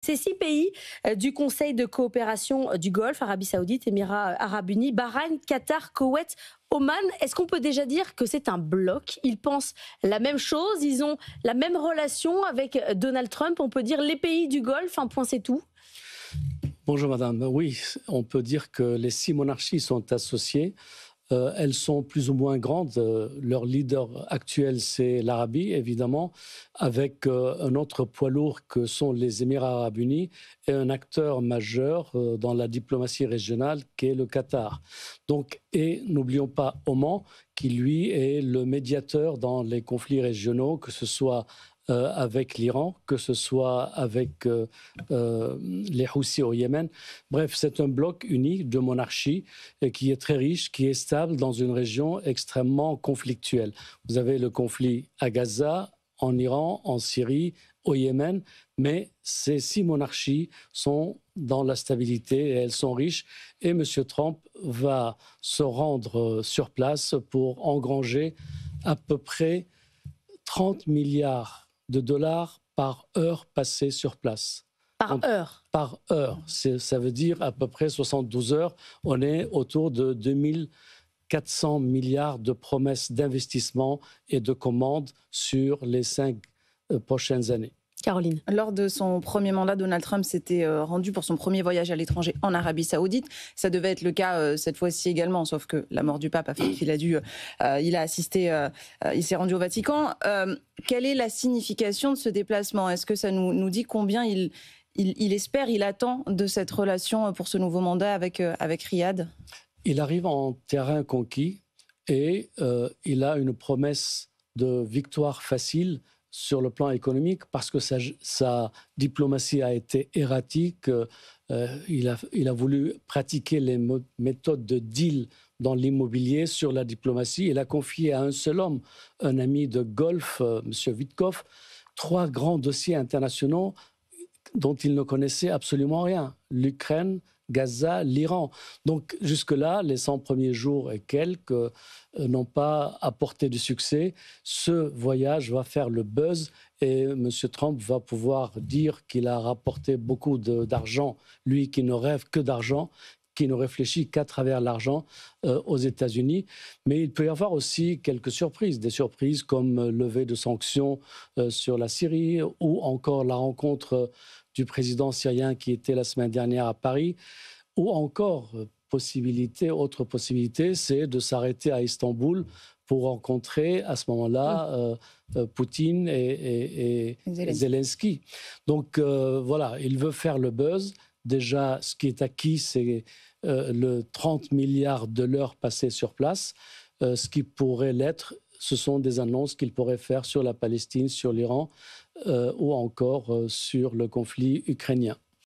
Ces 6 pays du Conseil de coopération du Golfe, Arabie Saoudite, Émirats Arabes Unis, Bahreïn, Qatar, Koweït, Oman, est-ce qu'on peut déjà dire que c'est un bloc? Ils pensent la même chose, ils ont la même relation avec Donald Trump. On peut dire les pays du Golfe, un point c'est tout. Bonjour madame, oui, on peut dire que les 6 monarchies sont associées. Elles sont plus ou moins grandes. Leur leader actuel, c'est l'Arabie, évidemment, avec un autre poids lourd que sont les Émirats arabes unis et un acteur majeur dans la diplomatie régionale qui est le Qatar. Donc, et n'oublions pas Oman, qui lui est le médiateur dans les conflits régionaux, que ce soit avec l'Iran, que ce soit avec les Houthis au Yémen. Bref, c'est un bloc uni de monarchies qui est très riche, qui est stable dans une région extrêmement conflictuelle. Vous avez le conflit à Gaza, en Iran, en Syrie, au Yémen, mais ces 6 monarchies sont dans la stabilité et elles sont riches. Et M. Trump va se rendre sur place pour engranger à peu près 30 milliards de dollars par heure passée sur place. Par heure. Par heure. Ça veut dire à peu près 72 heures. On est autour de 2400 milliards de promesses d'investissement et de commandes sur les 5 prochaines années. Caroline. Lors de son premier mandat, Donald Trump s'était rendu pour son premier voyage à l'étranger en Arabie Saoudite. Ça devait être le cas cette fois-ci également, sauf que la mort du pape a fait qu'il a dû, il a assisté, il s'est rendu au Vatican. Quelle est la signification de ce déplacement? Est-ce que ça nous dit combien il espère, il attend de cette relation pour ce nouveau mandat avec Riyad? Il arrive en terrain conquis et il a une promesse de victoire facile sur le plan économique parce que sa diplomatie a été erratique. Il a voulu pratiquer les méthodes de deal dans l'immobilier sur la diplomatie. Il a confié à un seul homme, un ami de golf, M. Witkoff, 3 grands dossiers internationaux dont il ne connaissait absolument rien. L'Ukraine, Gaza, l'Iran. Donc jusque-là, les 100 premiers jours et quelques n'ont pas apporté du succès. Ce voyage va faire le buzz et M. Trump va pouvoir dire qu'il a rapporté beaucoup d'argent, lui qui ne rêve que d'argent, qui ne réfléchit qu'à travers l'argent aux États-Unis. Mais il peut y avoir aussi quelques surprises, des surprises comme levée de sanctions sur la Syrie ou encore la rencontre du président syrien qui était la semaine dernière à Paris, ou encore autre possibilité, c'est de s'arrêter à Istanbul pour rencontrer à ce moment-là Poutine et Zelensky. Donc voilà, il veut faire le buzz. Déjà, ce qui est acquis, c'est le 30 milliards de l'heure passée sur place. Ce qui pourrait l'être, ce sont des annonces qu'il pourrait faire sur la Palestine, sur l'Iran ou encore sur le conflit ukrainien.